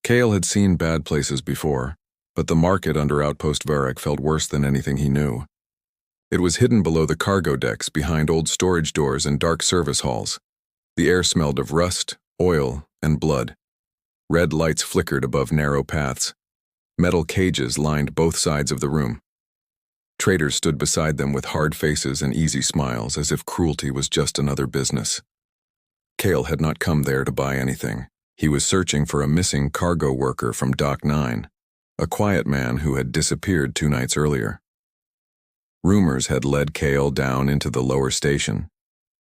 Kale had seen bad places before, but the market under Outpost Varric felt worse than anything he knew. It was hidden below the cargo decks, behind old storage doors and dark service halls. The air smelled of rust, oil, and blood. Red lights flickered above narrow paths. Metal cages lined both sides of the room. Traders stood beside them with hard faces and easy smiles, as if cruelty was just another business. Kale had not come there to buy anything. He was searching for a missing cargo worker from Dock 9, a quiet man who had disappeared 2 nights earlier. Rumors had led Kale down into the lower station,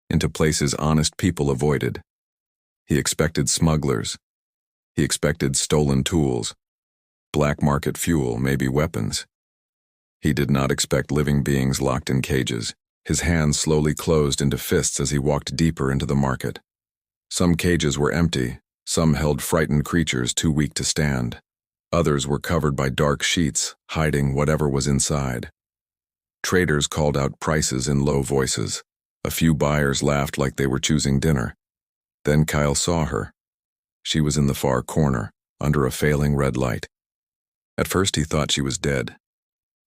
into places honest people avoided. He expected smugglers. He expected stolen tools, black market fuel, maybe weapons. He did not expect living beings locked in cages. His hands slowly closed into fists as he walked deeper into the market. Some cages were empty, some held frightened creatures too weak to stand. Others were covered by dark sheets, hiding whatever was inside. Traders called out prices in low voices. A few buyers laughed like they were choosing dinner. Then Kyle saw her. She was in the far corner, under a failing red light. At first he thought she was dead.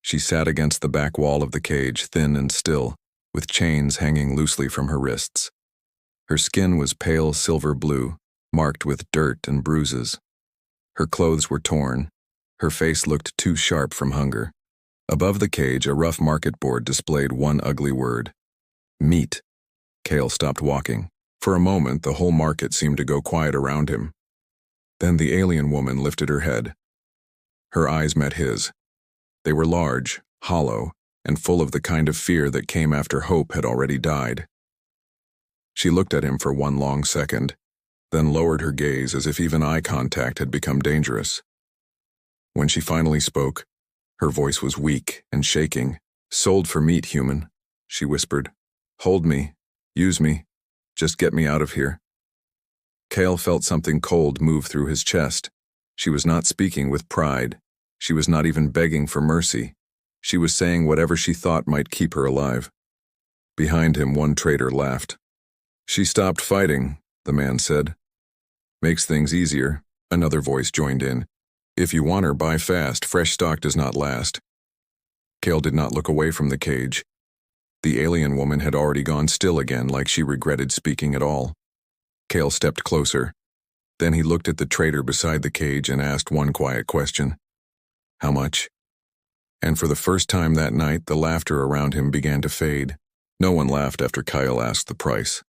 She sat against the back wall of the cage, thin and still, with chains hanging loosely from her wrists. Her skin was pale silver blue, marked with dirt and bruises. Her clothes were torn. Her face looked too sharp from hunger. Above the cage, a rough market board displayed one ugly word: meat. Kale stopped walking. For a moment, the whole market seemed to go quiet around him. Then the alien woman lifted her head. Her eyes met his. They were large, hollow, and full of the kind of fear that came after hope had already died. She looked at him for one long second, then lowered her gaze as if even eye contact had become dangerous. When she finally spoke, her voice was weak and shaking. "Sold for meat, human," she whispered. "Hold me. Use me. Just get me out of here." Kale felt something cold move through his chest. She was not speaking with pride. She was not even begging for mercy. She was saying whatever she thought might keep her alive. Behind him, one trader laughed. "She stopped fighting," the man said. "Makes things easier," another voice joined in. "If you want her, buy fast. Fresh stock does not last." Kale did not look away from the cage. The alien woman had already gone still again, like she regretted speaking at all. Kale stepped closer. Then he looked at the trader beside the cage and asked one quiet question. "How much?" And for the first time that night, the laughter around him began to fade. No one laughed after Kyle asked the price.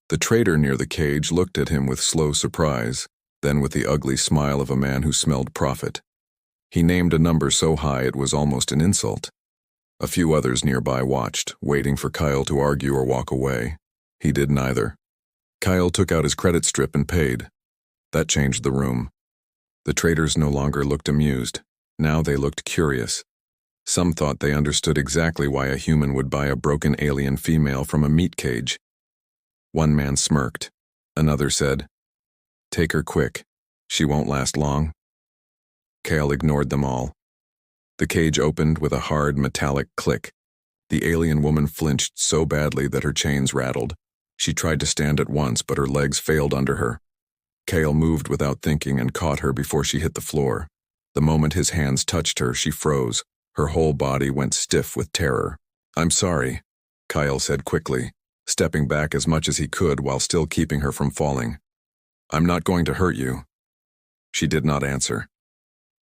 The trader near the cage looked at him with slow surprise, then with the ugly smile of a man who smelled profit. He named a number so high it was almost an insult. A few others nearby watched, waiting for Kyle to argue or walk away. He did neither. Kyle took out his credit strip and paid. That changed the room. The traders no longer looked amused. Now they looked curious. Some thought they understood exactly why a human would buy a broken alien female from a meat cage. One man smirked. Another said, "Take her quick. She won't last long." Kale ignored them all. The cage opened with a hard metallic click. The alien woman flinched so badly that her chains rattled. She tried to stand at once, but her legs failed under her. Kale moved without thinking and caught her before she hit the floor. The moment his hands touched her, she froze. Her whole body went stiff with terror. "I'm sorry," Kyle said quickly, stepping back as much as he could while still keeping her from falling. "I'm not going to hurt you." She did not answer.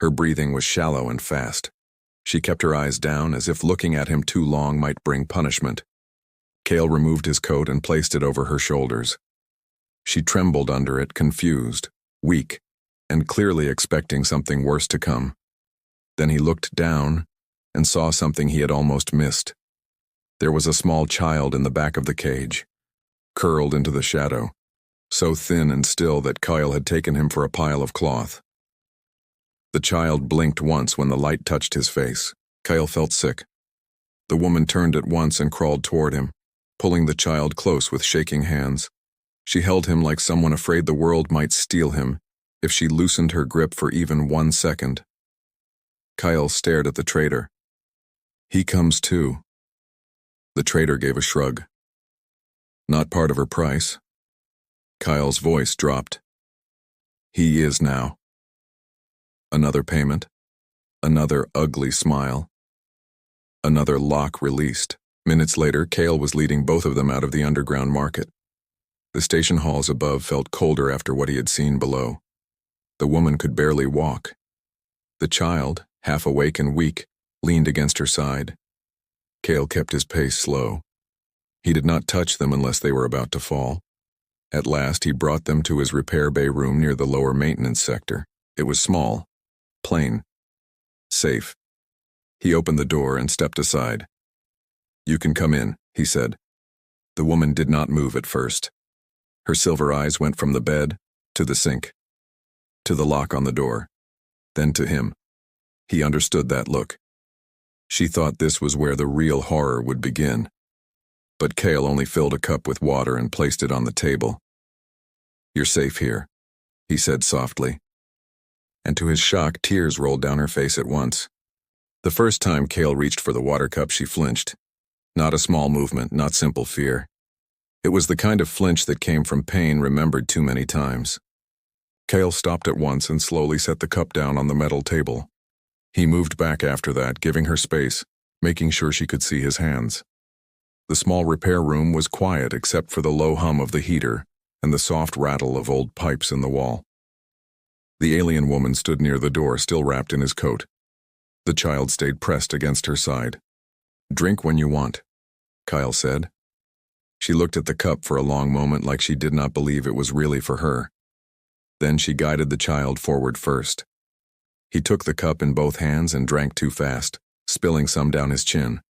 Her breathing was shallow and fast. She kept her eyes down, as if looking at him too long might bring punishment. Kale removed his coat and placed it over her shoulders. She trembled under it, confused, weak, and clearly expecting something worse to come. Then he looked down and saw something he had almost missed. There was a small child in the back of the cage, curled into the shadow, so thin and still that Kyle had taken him for a pile of cloth. The child blinked once when the light touched his face. Kyle felt sick. The woman turned at once and crawled toward him, pulling the child close with shaking hands. She held him like someone afraid the world might steal him if she loosened her grip for even 1 second. Kyle stared at the trader. "He comes too." The trader gave a shrug. "Not part of her price." Kyle's voice dropped. "He is now." Another payment. Another ugly smile. Another lock released. Minutes later, Cale was leading both of them out of the underground market. The station halls above felt colder after what he had seen below. The woman could barely walk. The child, half awake and weak, leaned against her side. Cale kept his pace slow. He did not touch them unless they were about to fall. At last, he brought them to his repair bay room near the lower maintenance sector. It was small, plain, safe. He opened the door and stepped aside. "You can come in," he said. The woman did not move at first. Her silver eyes went from the bed to the sink, to the lock on the door, then to him. He understood that look. She thought this was where the real horror would begin. But Cale only filled a cup with water and placed it on the table. "You're safe here," he said softly. And to his shock, tears rolled down her face at once. The first time Cale reached for the water cup, she flinched. Not a small movement, not simple fear. It was the kind of flinch that came from pain remembered too many times. Cale stopped at once and slowly set the cup down on the metal table. He moved back after that, giving her space, making sure she could see his hands. The small repair room was quiet except for the low hum of the heater and the soft rattle of old pipes in the wall. The alien woman stood near the door, still wrapped in his coat. The child stayed pressed against her side. "Drink when you want," Cale said. She looked at the cup for a long moment like she did not believe it was really for her. Then she guided the child forward first. He took the cup in both hands and drank too fast, spilling some down his chin.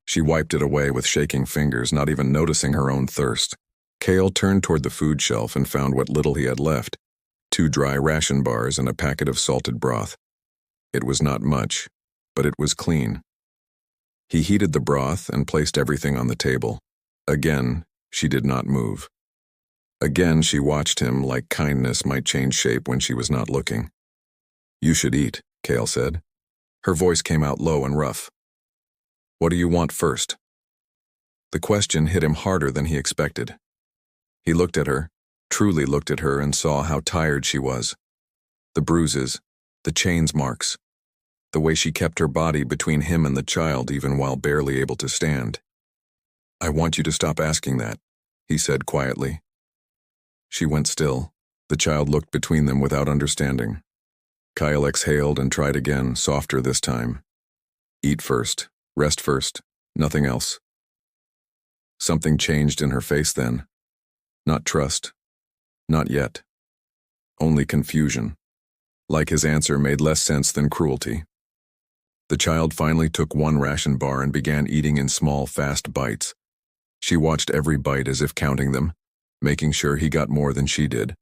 She wiped it away with shaking fingers, not even noticing her own thirst. Cale turned toward the food shelf and found what little he had left: 2 dry ration bars and a packet of salted broth. It was not much, but it was clean. He heated the broth and placed everything on the table. Again, she did not move. Again, she watched him like kindness might change shape when she was not looking. "You should eat," Cale said. Her voice came out low and rough. "What do you want first?" The question hit him harder than he expected. He looked at her, truly looked at her, and saw how tired she was. The bruises, the chains marks, the way she kept her body between him and the child even while barely able to stand. "I want you to stop asking that," he said quietly. She went still. The child looked between them without understanding. Cale exhaled and tried again, softer this time. "Eat first, rest first, nothing else." Something changed in her face then. Not trust. Not yet. Only confusion. Like his answer made less sense than cruelty. The child finally took 1 ration bar and began eating in small, fast bites. She watched every bite as if counting them, making sure he got more than she did.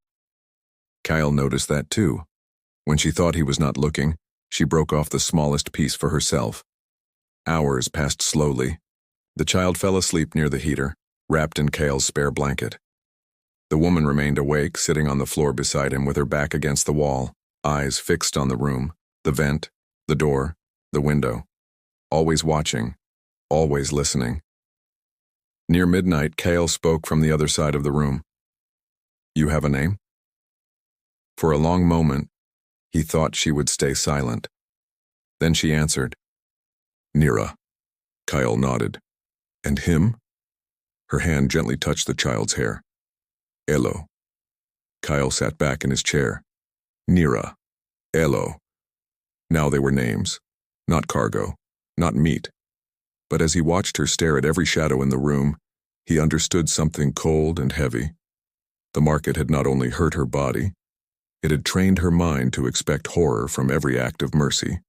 Cale noticed that too. When she thought he was not looking, she broke off the smallest piece for herself. Hours passed slowly. The child fell asleep near the heater, wrapped in Cale's spare blanket. The woman remained awake, sitting on the floor beside him with her back against the wall, eyes fixed on the room, the vent, the door, the window. Always watching, always listening. Near midnight, Cale spoke from the other side of the room. "You have a name?" For a long moment, he thought she would stay silent. Then she answered. "Nira." Cale nodded. "And him?" Her hand gently touched the child's hair. "Elo." Cale sat back in his chair. Nira. Elo. Now they were names. Not cargo. Not meat. But as he watched her stare at every shadow in the room, he understood something cold and heavy. The market had not only hurt her body, it had trained her mind to expect horror from every act of mercy.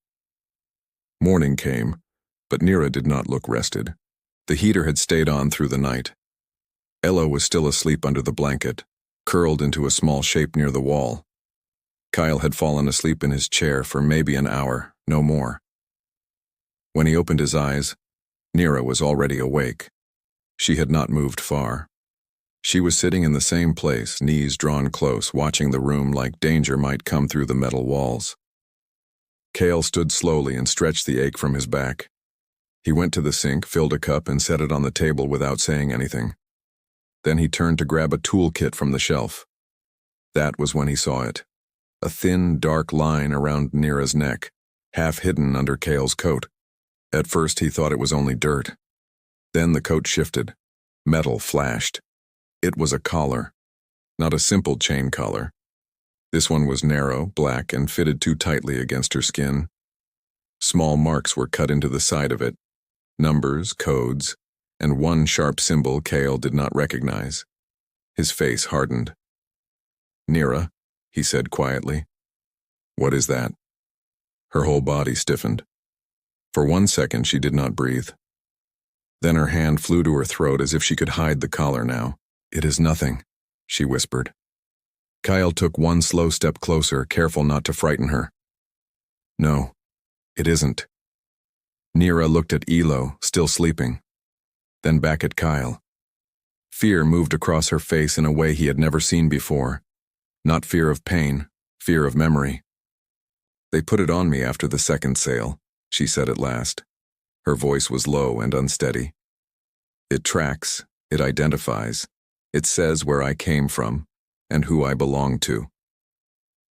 Morning came, but Nira did not look rested. The heater had stayed on through the night. Elo was still asleep under the blanket, curled into a small shape near the wall. Cale had fallen asleep in his chair for maybe an hour, no more. When he opened his eyes, Nira was already awake. She had not moved far. She was sitting in the same place, knees drawn close, watching the room like danger might come through the metal walls. Cale stood slowly and stretched the ache from his back. He went to the sink, filled a cup, and set it on the table without saying anything. Then he turned to grab a toolkit from the shelf. That was when he saw it. a thin, dark line around Nira's neck, half hidden under Cale's coat. At first he thought it was only dirt. Then the coat shifted. Metal flashed. It was a collar. Not a simple chain collar. This one was narrow, black, and fitted too tightly against her skin. Small marks were cut into the side of it. Numbers, codes, and one sharp symbol Cale did not recognize. His face hardened. "Nira," he said quietly. "What is that?" Her whole body stiffened. For 1 second she did not breathe. Then her hand flew to her throat as if she could hide the collar now. "It is nothing," she whispered. Kyle took one slow step closer, careful not to frighten her. "No, it isn't." Nira looked at Elo, still sleeping, then back at Kyle. Fear moved across her face in a way he had never seen before. Not fear of pain, fear of memory. "They put it on me after the second sale," she said at last. Her voice was low and unsteady. "It tracks, it identifies, it says where I came from and who I belong to."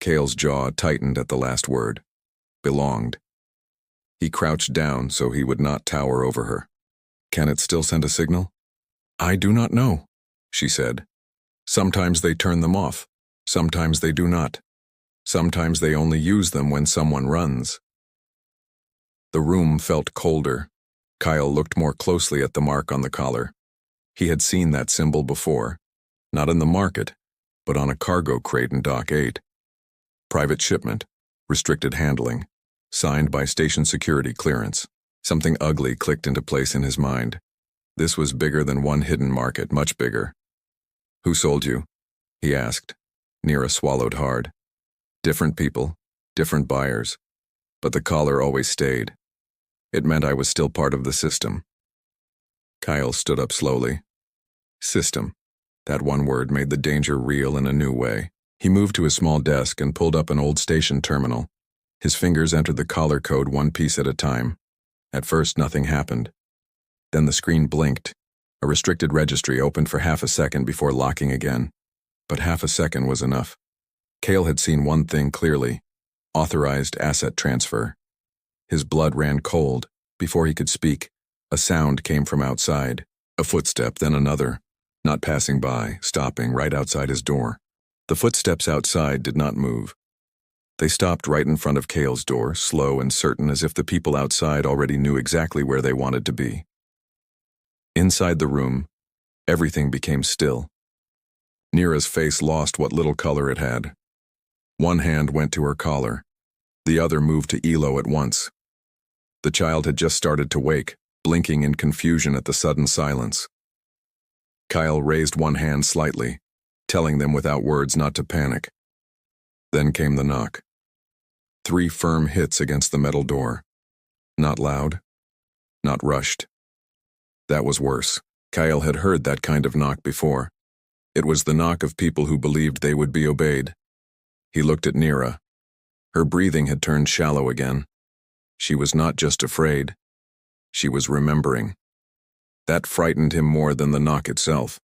Cale's jaw tightened at the last word. Belonged. He crouched down so he would not tower over her. "Can it still send a signal?" "I do not know," she said. "Sometimes they turn them off. Sometimes they do not. Sometimes they only use them when someone runs." The room felt colder. Kyle looked more closely at the mark on the collar. He had seen that symbol before, not in the market, but on a cargo crate in Dock 8. Private shipment, restricted handling, signed by station security clearance. Something ugly clicked into place in his mind. This was bigger than one hidden market, much bigger. "Who sold you?" he asked. Nira swallowed hard. "Different people, different buyers. But the collar always stayed. It meant I was still part of the system." Kyle stood up slowly. System. That one word made the danger real in a new way. He moved to his small desk and pulled up an old station terminal. His fingers entered the collar code one piece at a time. At first, nothing happened. Then the screen blinked. A restricted registry opened for half a second before locking again. But half a second was enough. Cale had seen one thing clearly: authorized asset transfer. His blood ran cold. Before he could speak, a sound came from outside. A footstep, then another. Not passing by, stopping right outside his door. The footsteps outside did not move. They stopped right in front of Cale's door, slow and certain, as if the people outside already knew exactly where they wanted to be. Inside the room, everything became still. Nira's face lost what little color it had. One hand went to her collar. The other moved to Elo at once. The child had just started to wake, blinking in confusion at the sudden silence. Kyle raised one hand slightly, telling them without words not to panic. Then came the knock. 3 firm hits against the metal door. Not loud, not rushed. That was worse. Kyle had heard that kind of knock before. It was the knock of people who believed they would be obeyed. He looked at Nira. Her breathing had turned shallow again. She was not just afraid. She was remembering. That frightened him more than the knock itself.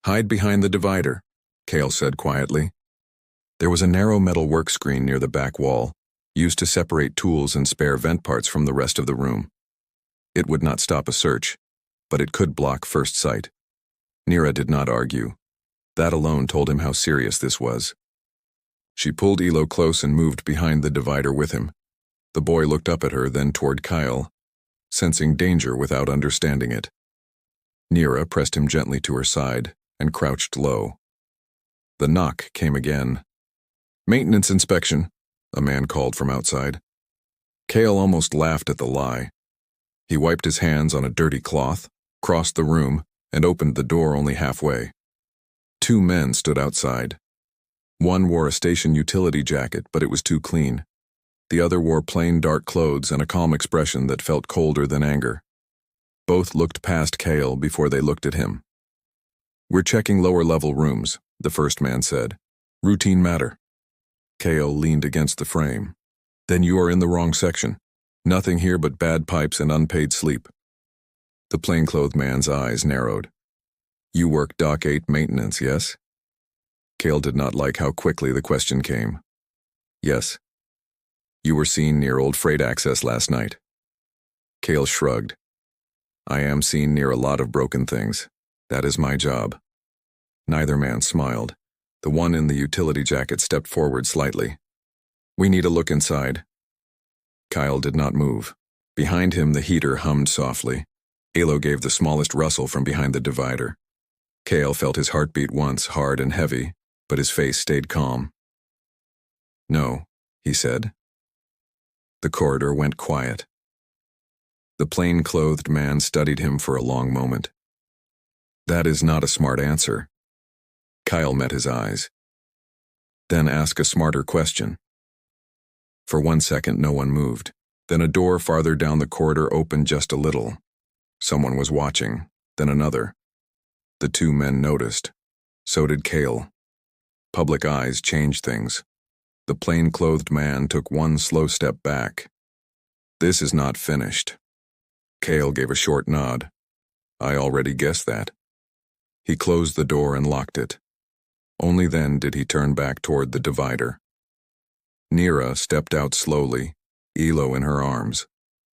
"Hide behind the divider," Cale said quietly. There was a narrow metal work screen near the back wall, used to separate tools and spare vent parts from the rest of the room. It would not stop a search, but it could block first sight. Nira did not argue. That alone told him how serious this was. She pulled Elo close and moved behind the divider with him. The boy looked up at her, then toward Kyle, sensing danger without understanding it. Nira pressed him gently to her side and crouched low. The knock came again. "Maintenance inspection," a man called from outside. Cale almost laughed at the lie. He wiped his hands on a dirty cloth, crossed the room, and opened the door only halfway. 2 men stood outside. One wore a station utility jacket, but it was too clean. The other wore plain dark clothes and a calm expression that felt colder than anger. Both looked past Cale before they looked at him. "We're checking lower-level rooms," the first man said. "Routine matter." Cale leaned against the frame. "Then you are in the wrong section. Nothing here but bad pipes and unpaid sleep." The plainclothed man's eyes narrowed. "You work Dock 8 maintenance, yes?" Cale did not like how quickly the question came. Yes. You were seen near old freight access last night. Cale shrugged. I am seen near a lot of broken things. That is my job. Neither man smiled. The one in the utility jacket stepped forward slightly. We need a look inside. Kyle did not move. Behind him, the heater hummed softly. Alo gave the smallest rustle from behind the divider. Cale felt his heartbeat once, hard and heavy, but his face stayed calm. No, he said. The corridor went quiet. The plain-clothed man studied him for a long moment. That is not a smart answer. Kyle met his eyes. Then ask a smarter question. For 1 second, no one moved. Then a door farther down the corridor opened just a little. Someone was watching, then another. The two men noticed. So did Cale. Public eyes changed things. The plain-clothed man took one slow step back. This is not finished. Cale gave a short nod. I already guessed that. He closed the door and locked it. Only then did he turn back toward the divider. Neera stepped out slowly, Elo in her arms,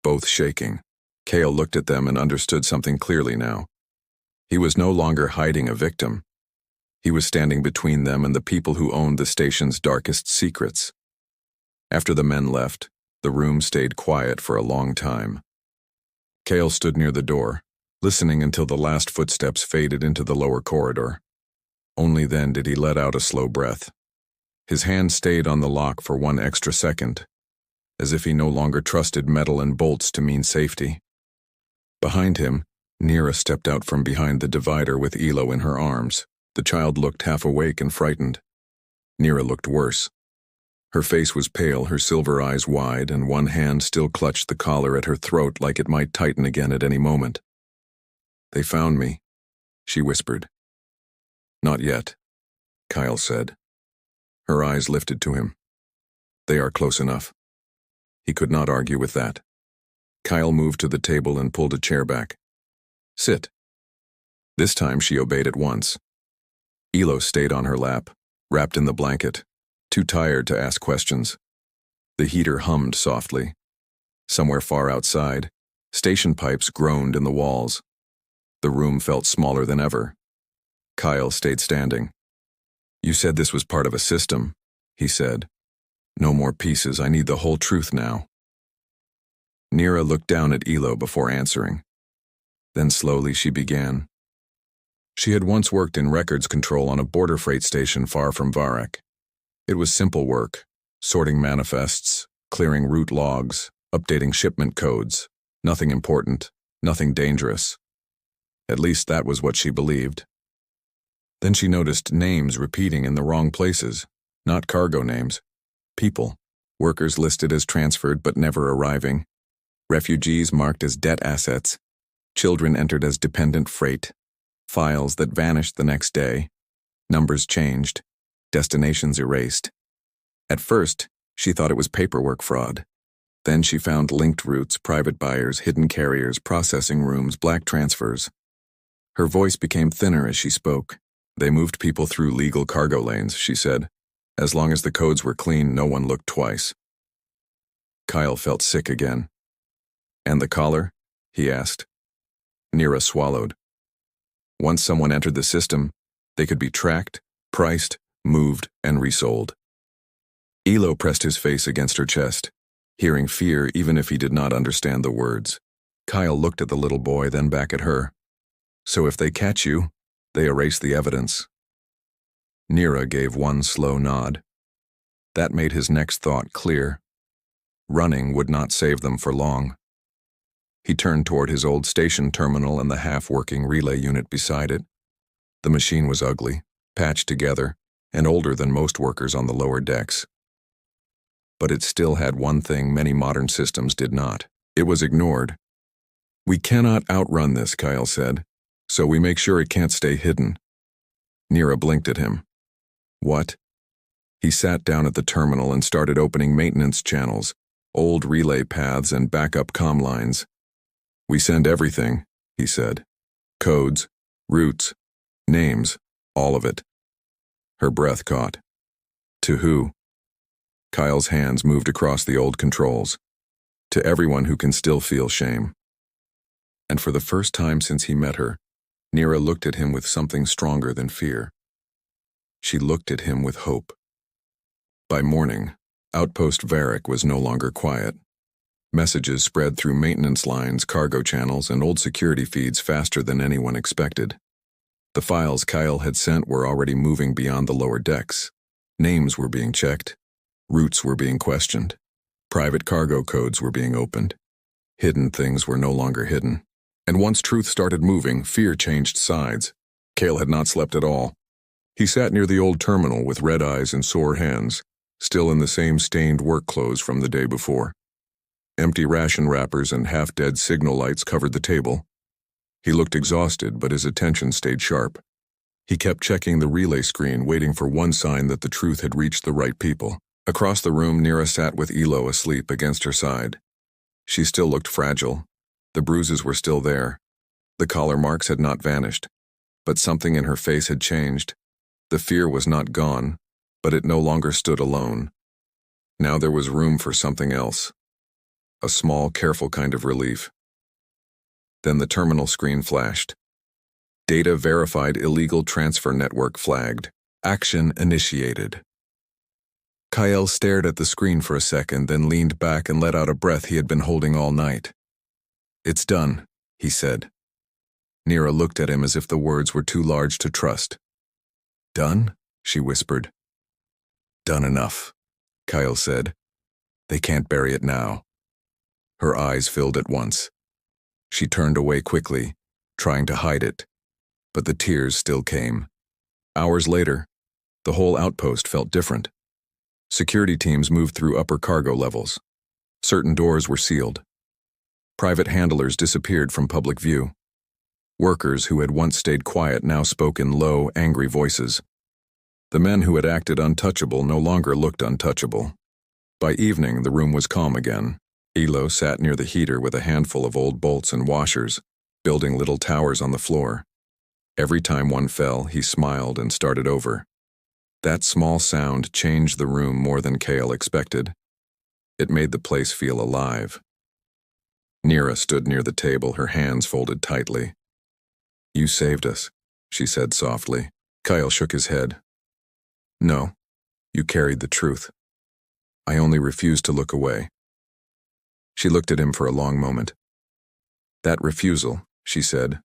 both shaking. Cale looked at them and understood something clearly now. He was no longer hiding a victim. He was standing between them and the people who owned the station's darkest secrets. After the men left, the room stayed quiet for a long time. Cale stood near the door, listening until the last footsteps faded into the lower corridor. Only then did he let out a slow breath. His hand stayed on the lock for 1 extra second, as if he no longer trusted metal and bolts to mean safety. Behind him, Neera stepped out from behind the divider with Elo in her arms. The child looked half awake and frightened. Neera looked worse. Her face was pale, her silver eyes wide, and one hand still clutched the collar at her throat like it might tighten again at any moment. They found me, she whispered. Not yet, Kyle said. Her eyes lifted to him. They are close enough. He could not argue with that. Kyle moved to the table and pulled a chair back. Sit. This time she obeyed at once. Elo stayed on her lap, wrapped in the blanket, too tired to ask questions. The heater hummed softly. Somewhere far outside, station pipes groaned in the walls. The room felt smaller than ever. Kyle stayed standing. You said this was part of a system, he said. No more pieces, I need the whole truth now. Neera looked down at Elo before answering. Then slowly she began. She had once worked in records control on a border freight station far from Varek. It was simple work, sorting manifests, clearing route logs, updating shipment codes. Nothing important, nothing dangerous. At least that was what she believed. Then she noticed names repeating in the wrong places, not cargo names. People, workers listed as transferred but never arriving, refugees marked as debt assets, children entered as dependent freight, files that vanished the next day, numbers changed, destinations erased. At first, she thought it was paperwork fraud. Then she found linked routes, private buyers, hidden carriers, processing rooms, black transfers. Her voice became thinner as she spoke. They moved people through legal cargo lanes, she said. As long as the codes were clean, no one looked twice. Kyle felt sick again. And the collar? He asked. Neera swallowed. Once someone entered the system, they could be tracked, priced, moved, and resold. Elo pressed his face against her chest, hearing fear even if he did not understand the words. Kyle looked at the little boy, then back at her. So if they catch you, they erase the evidence. Neera gave one slow nod. That made his next thought clear. Running would not save them for long. He turned toward his old station terminal and the half-working relay unit beside it. The machine was ugly, patched together, and older than most workers on the lower decks. But it still had one thing many modern systems did not. It was ignored. We cannot outrun this, Kyle said, so we make sure it can't stay hidden. Neera blinked at him. What? He sat down at the terminal and started opening maintenance channels, old relay paths and backup comm lines. We send everything, he said. Codes, routes, names, all of it. Her breath caught. To who? Kyle's hands moved across the old controls. To everyone who can still feel shame. And for the first time since he met her, Neera looked at him with something stronger than fear. She looked at him with hope. By morning, Outpost Varric was no longer quiet. Messages spread through maintenance lines, cargo channels, and old security feeds faster than anyone expected. The files Kyle had sent were already moving beyond the lower decks. Names were being checked. Routes were being questioned. Private cargo codes were being opened. Hidden things were no longer hidden. And once truth started moving, fear changed sides. Kyle had not slept at all. He sat near the old terminal with red eyes and sore hands, still in the same stained work clothes from the day before. Empty ration wrappers and half-dead signal lights covered the table. He looked exhausted, but his attention stayed sharp. He kept checking the relay screen, waiting for one sign that the truth had reached the right people. Across the room, Neera sat with Elo asleep against her side. She still looked fragile. The bruises were still there. The collar marks had not vanished, but something in her face had changed. The fear was not gone, but it no longer stood alone. Now there was room for something else. A small, careful kind of relief. Then the terminal screen flashed. Data verified illegal transfer network flagged. Action initiated. Kyle stared at the screen for a second, then leaned back and let out a breath he had been holding all night. It's done, he said. Neera looked at him as if the words were too large to trust. Done? She whispered. Done enough, Kyle said. They can't bury it now. Her eyes filled at once. She turned away quickly, trying to hide it, but the tears still came. Hours later, the whole outpost felt different. Security teams moved through upper cargo levels. Certain doors were sealed. Private handlers disappeared from public view. Workers who had once stayed quiet now spoke in low, angry voices. The men who had acted untouchable no longer looked untouchable. By evening, the room was calm again. Elo sat near the heater with a handful of old bolts and washers, building little towers on the floor. Every time one fell, he smiled and started over. That small sound changed the room more than Kale expected. It made the place feel alive. Neera stood near the table, her hands folded tightly. You saved us, she said softly. Kyle shook his head. No, you carried the truth. I only refused to look away. She looked at him for a long moment. That refusal, she said,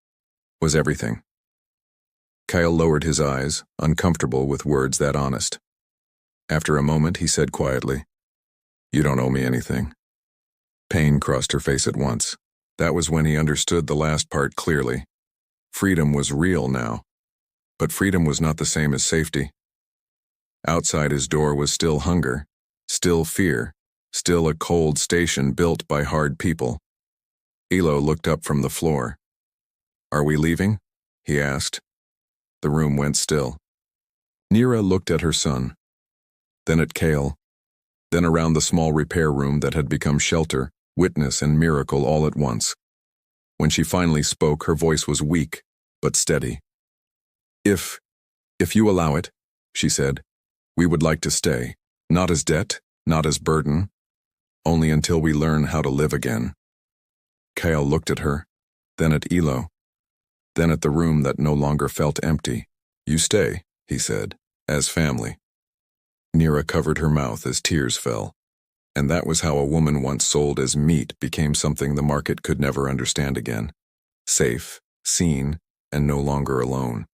was everything. Kyle lowered his eyes, uncomfortable with words that honest. After a moment, he said quietly, You don't owe me anything. Pain crossed her face at once. That was when he understood the last part clearly. Freedom was real now. But freedom was not the same as safety. Outside his door was still hunger, still fear, still a cold station built by hard people. Elo looked up from the floor. Are we leaving? He asked. The room went still. Neera looked at her son, then at Kale, then around the small repair room that had become shelter, witness, and miracle all at once. When she finally spoke, her voice was weak, but steady. If you allow it, she said, we would like to stay, not as debt, not as burden, only until we learn how to live again. Kyle looked at her, then at Elo, then at the room that no longer felt empty. You stay, he said, as family. Neera covered her mouth as tears fell. And that was how a woman once sold as meat became something the market could never understand again. Safe, seen, and no longer alone.